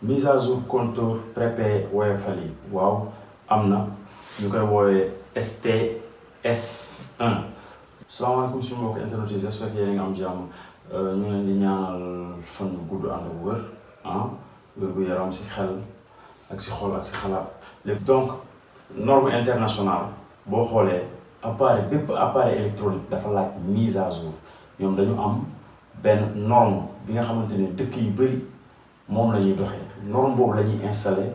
mise à jour compteur prépayé Woyofal yi waaw am na ñu koy woowee STS1. salaamaaleykum suñu mbokk internet yi j'espère que yéen nga am jàmm ñu ngi leen di ñaanal fan yu gudd ànd ak wër wér gu yaram si xel ak si xol ak si xalaat lépp. donc norme internationale boo xoolee bépp appareil électronique dafa laaj mise à jour. ñoom dañu am benn norme bi nga xamante ne dëkk yu bëri moom la ñuy doxee norme boobu la ñuy installé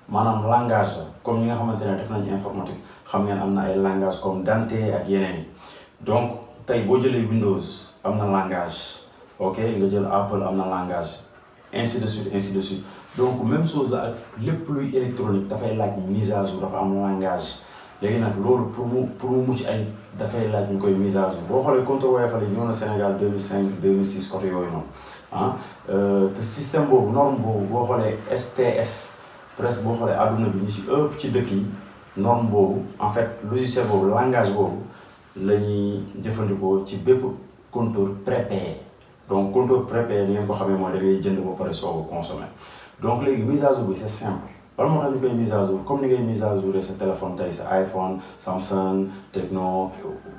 maanaam langage la comme ñi nga xamante ne def nañu informatique xam ngeen am na ay langage comme Dante ak yeneen yi. donc tey boo jëlee Windows am na langage ok nga jël Apple am na langage ainsi de suite donc même chose la ak lépp luy électronique dafay laaj mise à jour dafa am langage. léegi nag loolu pour mu mucc ay dafay laaj ñu koy mise à jour boo xoolee compteur Woyofal yi ñëw na Sénégal 2005 2006 côté yooyu noonu te système boobu norme boobu boo xoolee STS presque boo xoolee àdduna bi ñu ci ëpp ci dëkk yi norme boobu en fait logiciel boobu langage boobu la ñuy jëfandikoo ci bépp compteur prépayé. donc compteur prépayé ni ngeen ko xamee mooy da ngay jënd ba pare soog a consommer donc léegi mise à jour bi c'est simple. wala moo tax ñu koy mise à jour comme ni ngay mise à jour sa téléphone tey sa iPhone Samsung Tecno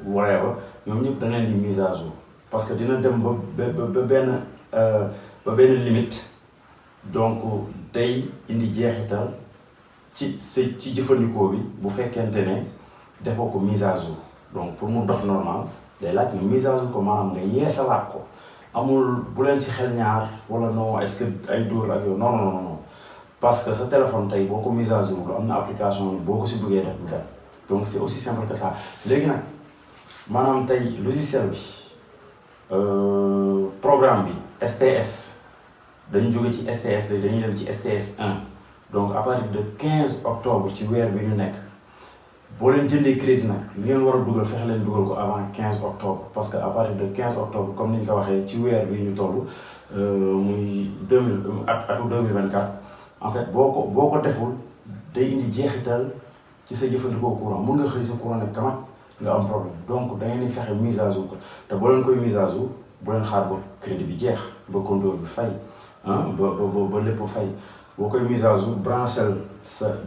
whatever ñoom ñëpp da leen di mise à jour parce que dina dem ba benn limite donc day indi jeexital ci jëfandikoo bi bu fekkente ne defoo ko mise à jour donc pour mu dox normal day laaj nga mise à jour ko maanaam nga yeesalaat ko amul bu leen ci xel ñaar wala non est-ce que ay dóor ak yow non. parce que sa téléphone tey boo ko mise à jour am na application boo ko si bëggee def du dem donc c'est aussi simple que ça léegi nag maanaam tey logiciel bi programme bi STS dañu jóge ci STS dañuy dem ci STS1 donc à partir de 15 octobre ci weer bi ñu nekk boo leen jëndee crédit nag li ngeen war a dugal fexe leen dugal ko avant 15 octobre parce que à partir de 15 octobre comme ni ñu ko waxee ci weer bi ñu toll muy atu 2024. en fait boo ko deful day indi jeexital ci sa jëfandikoo courant mun nga xëy sa courant ne kamat nga am problème donc da ngeen di fexe mise à jour ko te boo leen koy mise à jour bu leen xaar ba crédit bi jeex ba compteur bi fay ba lépp fay boo koy mise à jour branchel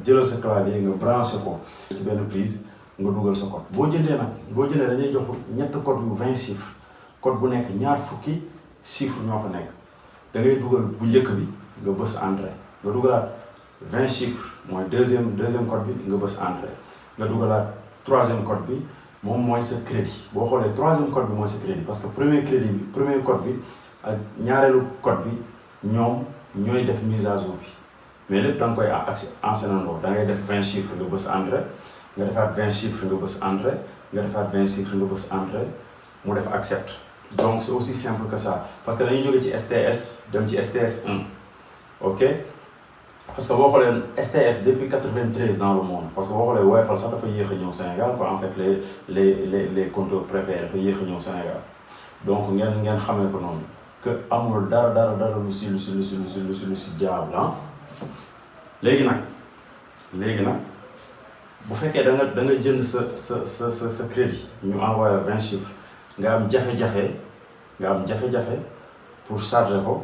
jëlal sa clavier nga branché ko ci benn prise nga dugal sa code. boo jëndee dañuy jox ñetti code yu 20 chiffres code bu nekk ñaar fukki chiffres ñoo fa nekk da ngay dugal bu njëkk bi nga bës entrée. nga dugalaat 20 chiffres mooy deuxième code bi nga bës entrée nga dugalaat troisième code bi moom mooy sa crédit boo xoolee troisième code bi mooy sa crédit parce que premier code bi ak ñaareelu code bi ñoom ñooy def mise à jour bi mais lépp da nga koy enchaînandoo da ngay def 20 chiffres nga bës entrée nga defaat 20 chiffres nga bës entrée nga defaat 20 chiffres nga bës entrée mu def accept donc c'est aussi simple que ça parce que dañuy jóge ci STS dem ci STS1 ok. parce que boo xoolee STS depuis 93 dans le monde parce que boo xoolee Woyofal sax dafa yéex a ñëw Sénégal quoi en fait les compteurs prépayés dafa yéex a ñëw Sénégal donc ngeen xamee ko noonu que amul dara lu si jaab la léegi nag bu fekkee da nga jënd sa crédit ñu envoyé 20 chiffres nga am jafe-jafe pour charger ko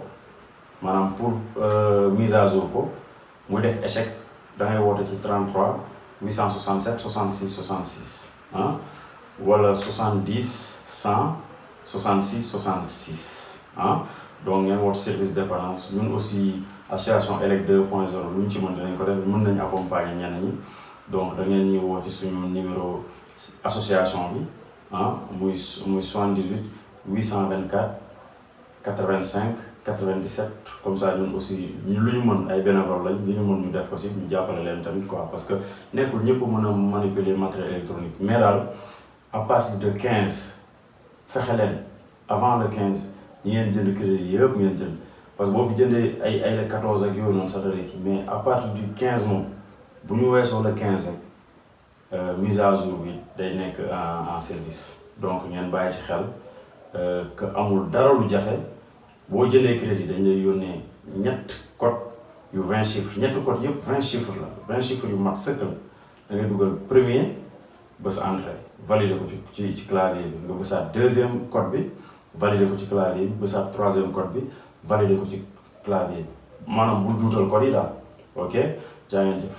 maanaam pour mise à jour ko. muy def échec da ngay woote ci 33 867 66 66 wala 70 100 66 66 donc ngeen woote service dépendance ñun aussi association ELEC 2.0 lu ñu ci mën dinañ ko def mën nañu accompagner ñenn ñi donc da ngeen ñuy woo ci suñu numéro association bi muy 78 824 85 97 comme ça ñun aussi lu ñu mën ay bénévole lañ li ñu mën ñu def ko si ñu jàppale leen tamit quoi parce que nekkul ñëpp mën a manipuler matériel électronique mais daal à partir de 15 fexe leen avant le 15 ñi ngeen jënd crédit yëpp ngeen jënd parce que boo fi jëndee ay le 14 ak yooyu noonu sax da kii mais à partir du 15 moom bu ñu weesoo le 15 rek mise à jour bi day nekk en service donc ngeen bàyyi ci xel que amul dara lu jafe. boo jëlee crédit dañ lay yónnee ñett code yu 20 chiffres ñetti code yëpp 20 chiffres la 20 chiffres yu mat sëkk la da ngay dugal premier bës entrée valider ko ci clavier bi nga bësaat deuxième code bi valider ko ci clavier bi bësaat troisième code bi valider ko ci clavier bi maanaam bul juutal code yi daal ok jaa ngeen jëf.